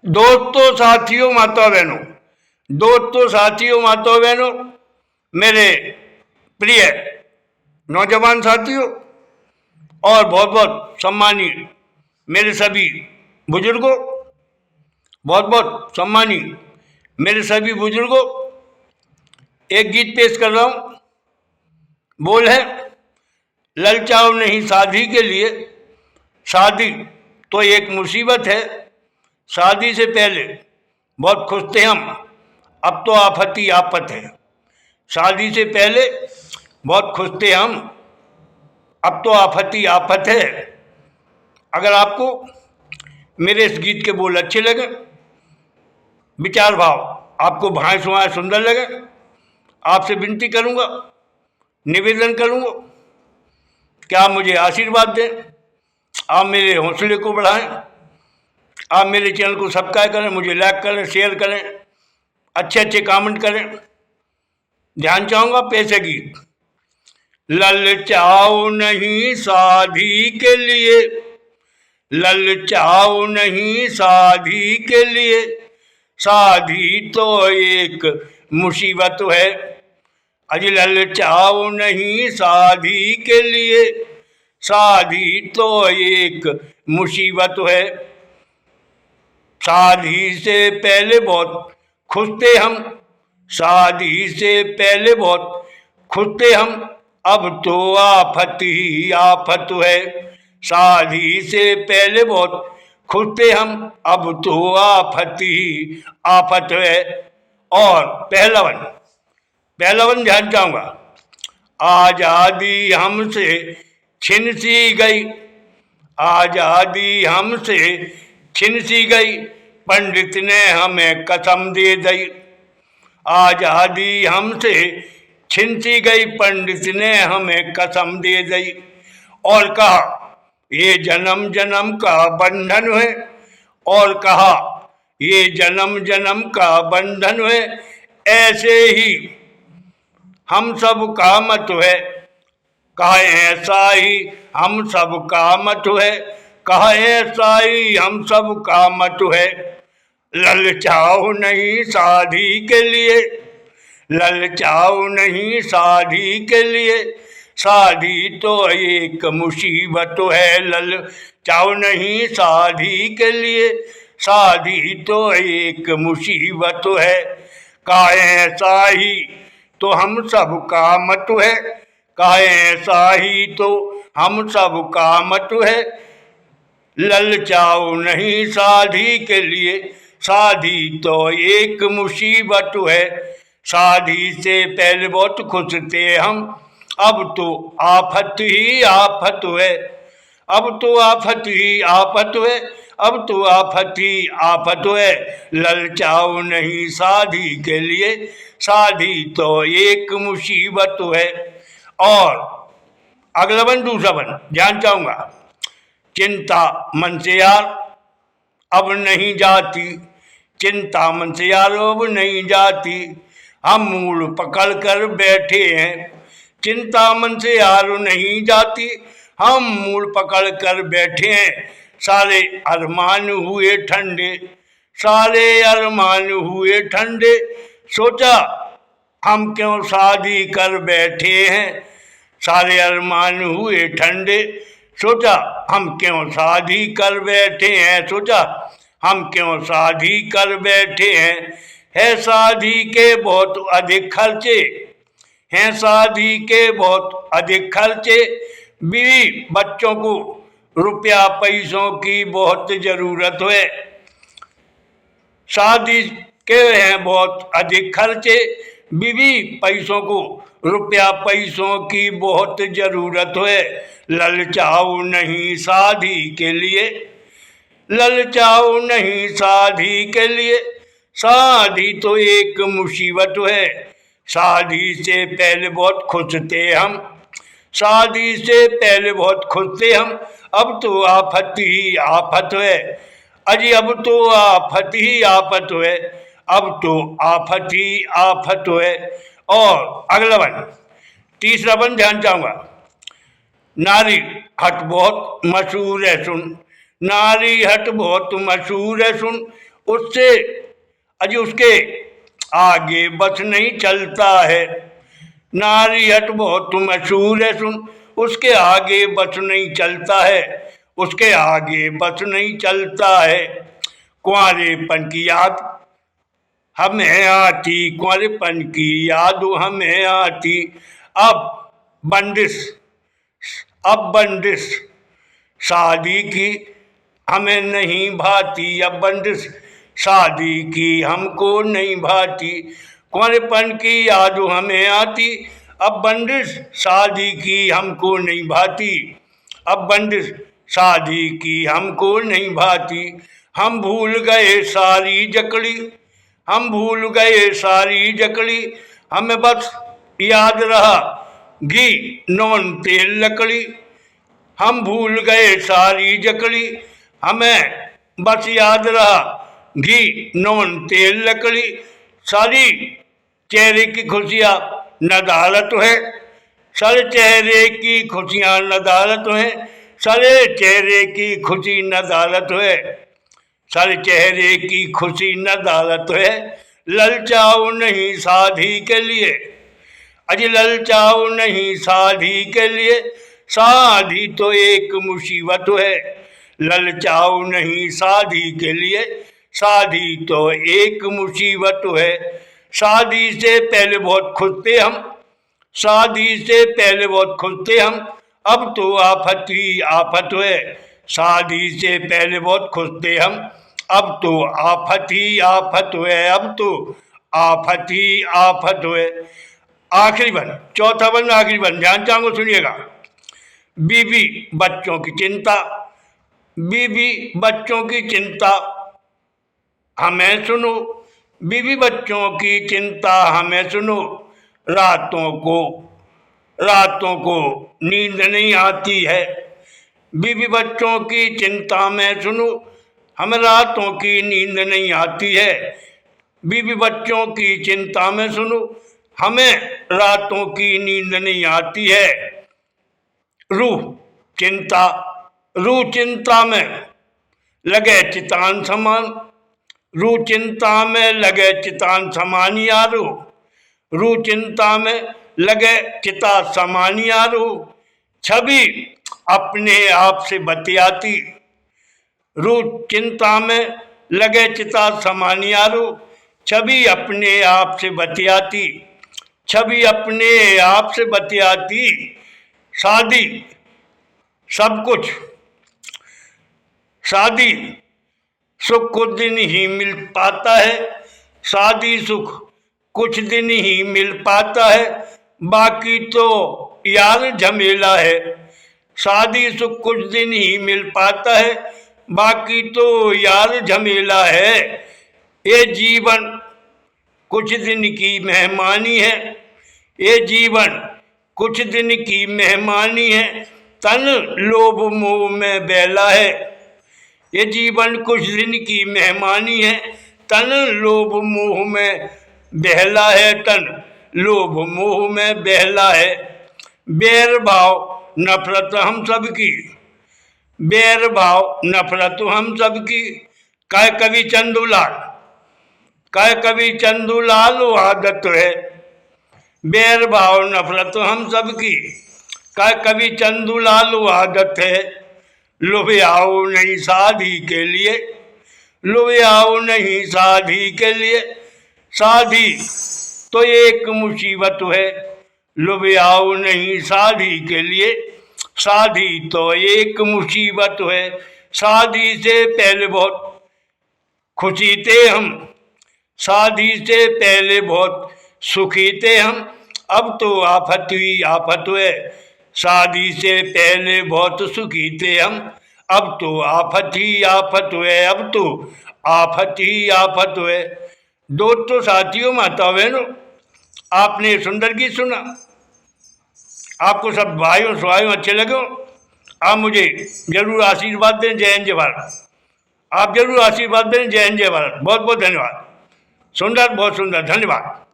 दोस्तों, साथियों, माता बहनों, दोस्तों, साथियों, माता बहनों, मेरे प्रिय नौजवान साथियों और बहुत बहुत सम्मानीय मेरे सभी बुजुर्गों, बहुत बहुत सम्मानीय मेरे सभी बुजुर्गों, एक गीत पेश कर रहा हूं। बोल है, ललचाओ नहीं शादी के लिए, शादी तो एक मुसीबत है। शादी से पहले बहुत खुश थे हम, अब तो आफत ही आफत है। शादी से पहले बहुत खुश थे हम, अब तो आफत ही आफत है। अगर आपको मेरे इस गीत के बोल अच्छे लगे, विचार भाव आपको भाए सुहाए सुंदर लगे, आपसे विनती करूंगा, निवेदन करूंगा कि आप मुझे आशीर्वाद दें, आप मेरे हौसले को बढ़ाएं, आप मेरे चैनल को सब्सक्राइब करें, मुझे लाइक करें, शेयर करें, अच्छे अच्छे कमेंट करें। ध्यान चाहूंगा पैसे गीत। ललचाओ नहीं शादी के लिए, ललचाओ नहीं शादी के लिए, शादी तो एक मुसीबत है। अजी ललचाओ नहीं शादी के लिए, शादी तो एक मुसीबत है। शादी से पहले बहुत खुश थे हम, शादी से पहले बहुत खुश थे हम, अब तो आफत ही आफत है। शादी से पहले बहुत खुश थे हम, अब तो आफत ही आफत है। और पहलवन ध्यान चाहूंगा। आजादी हमसे छिन सी गई, आजादी हमसे छिन सी गई, पंडित ने हमें कसम दे दी। आजादी हमसे छिन सी गई, पंडित ने हमें कसम दे दी। और कहा ये जन्म जन्म का बंधन है, और कहा ये जन्म जन्म का बंधन है। ऐसे ही हम सब का मत है, कहा ऐसा ही हम सब का मत है, कहा ऐसा ही हम सब का मत है। ललचाओ नहीं शादी के लिए, ललचाओ नहीं शादी के लिए, शादी तो एक मुसीबत है। ललचाओ नहीं शादी के लिए, शादी तो एक मुसीबत है। का ऐसा ही तो हम सब का मत है, का ऐसा ही तो हम सब का मत है। ललचाओ नहीं शादी के लिए, शादी तो एक मुसीबत है। शादी से पहले बहुत खुश थे हम, अब तो आफत ही आफत है। अब तो आफत ही आफत है, अब तो आफत ही आफत है। ललचाओ नहीं शादी के लिए, शादी तो एक मुसीबत है। और अगला बन दूसरा बन ध्यान चाहूंगा। चिंता मन से यार अब नहीं जाती, चिंता मन से यार अब नहीं जाती, हम मूड पकड़ कर बैठे हैं। चिंता मन से यार नहीं जाती, हम मूड पकड़ कर बैठे हैं। सारे अरमान हुए ठंडे, सारे अरमान हुए ठंडे, सोचा हम क्यों शादी कर बैठे हैं। सारे अरमान हुए ठंडे, सोचा हम क्यों शादी कर बैठे हैं। सोचा हम क्यों शादी कर बैठे हैं। है शादी के बहुत अधिक खर्चे, हैं शादी के बहुत अधिक खर्चे, बीवी बच्चों को रुपया पैसों की बहुत जरूरत है। शादी के हैं बहुत अधिक खर्चे, बीवी पैसों को रुपया पैसों की बहुत जरूरत है। ललचाओ नहीं शादी के लिए, ललचाओ नहीं शादी के लिए, शादी तो एक मुसीबत है। शादी से पहले बहुत खुश थे हम, शादी से पहले बहुत खुश थे हम, अब तो आफत ही आफत है। अजी अब तो आफत ही आफत है, अब तो आफत ही आफत है। और अगला वन तीसरा वन ध्यान चाहूंगा। नारी हट बहुत मशहूर है सुन, नारी हट बहुत मशहूर है सुन, उससे अजी उसके आगे बस नहीं चलता है। नारी हट बहुत मशहूर है सुन, उसके आगे बस नहीं चलता है, उसके आगे बस नहीं चलता है। कुंवारेपन की याद हमें आती, कुंवारेपन की याद हमें आती। अब बंदिश, अब बंदिश शादी की हमें नहीं भाती, अब बंदिश शादी की हमको नहीं भाती। कुंवारेपन की याद हमें आती, अब बंदिश शादी की हमको नहीं भाती, अब बंदिश शादी की हमको नहीं भाती। हम भूल गए सारी जकड़ी, हम भूल गए सारी जकड़ी, हमें बस याद रहा घी नॉन तेल लकड़ी। हम भूल गए सारी जकड़ी, हमें बस याद रहा घी नॉन तेल लकड़ी। सारी चेहरे की खुशियाँ नदारत है, सारे चेहरे की खुशियाँ नदारत है, सारे चेहरे की खुशी नदारत है, सारे चेहरे की खुशी नदारत है। ललचाओ नहीं शादी के लिए, अजी ललचाओ नहीं शादी के लिए, शादी तो एक मुसीबत है। ललचाओ नहीं शादी के लिए, शादी तो एक मुसीबत है। शादी से पहले बहुत खुश थे हम, शादी से पहले बहुत खुश थे हम, अब तो आफत ही आफत है। शादी से पहले बहुत खुश थे हम, अब तो आफत ही आफत है, अब तो आफत ही आफत है। आखिरी बन, चौथा बन, आखिरी बन, ध्यान चांगो सुनिएगा। बीवी बच्चों की चिंता, बीवी बच्चों की चिंता हमें सुनो, बीवी बच्चों की चिंता हमें सुनो। रातों को नींद नहीं आती है, बीवी बच्चों की चिंता में सुनो, हमें रातों की नींद नहीं आती है। बीवी बच्चों की चिंता में सुनो, हमें रातों की नींद नहीं आती है। रूह चिंता में लगे चितान समान, रूह चिंता में लगे चितान समान यारो, रूह चिंता में लगे चिता समान यारो। छवि अपने आप से बतियाती, रूह चिंता में लगे चिता समान यारो, छवि अपने आप से बतियाती, छवि अपने आप से बतियाती। शादी सब कुछ, शादी सुख कुछ दिन ही मिल पाता है, शादी सुख कुछ दिन ही मिल पाता है, बाकी तो यार झमेला है। शादी सुख कुछ दिन ही मिल पाता है, बाकी तो यार झमेला है। ये जीवन कुछ दिन की मेहमानी है, ये जीवन कुछ दिन की मेहमानी है, तन लोभ मोह में बेला है। ये जीवन कुछ दिन की मेहमानी है, तन लोभ मोह में बहला है, तन लोभ मोह में बहला है। बैर भाव नफरत हम सबकी, बैर भाव नफरत हम सबकी, कह कवि चंदूलाल, कह कवि चंदूलाल आदत है। बैर भाव नफरत हम सबकी, कह कवि चंदूलाल आदत है। लुभियाओ नहीं शादी के लिए, लुभियाओ नहीं शादी के लिए, शादी तो एक मुसीबत है। लुभियाओ नहीं शादी के लिए, शादी तो एक मुसीबत है। शादी से पहले बहुत खुशी थे हम, शादी से पहले बहुत सुखी थे हम, अब तो आफत ही आफत है। शादी से पहले बहुत सुखी थे हम, अब तो आफत ही आफत है, अब तो आफत ही आफत है। दोस्तों साथियों माता बहनों, आपने सुंदर गीत सुना, आपको सब भाइयों स्वाइयों अच्छे लगे, आप मुझे जरूर आशीर्वाद दें। जय हिंद जय भारत, आप जरूर आशीर्वाद दें। जय हिंद जय भारत, बहुत बहुत धन्यवाद। सुंदर, बहुत सुंदर, धन्यवाद।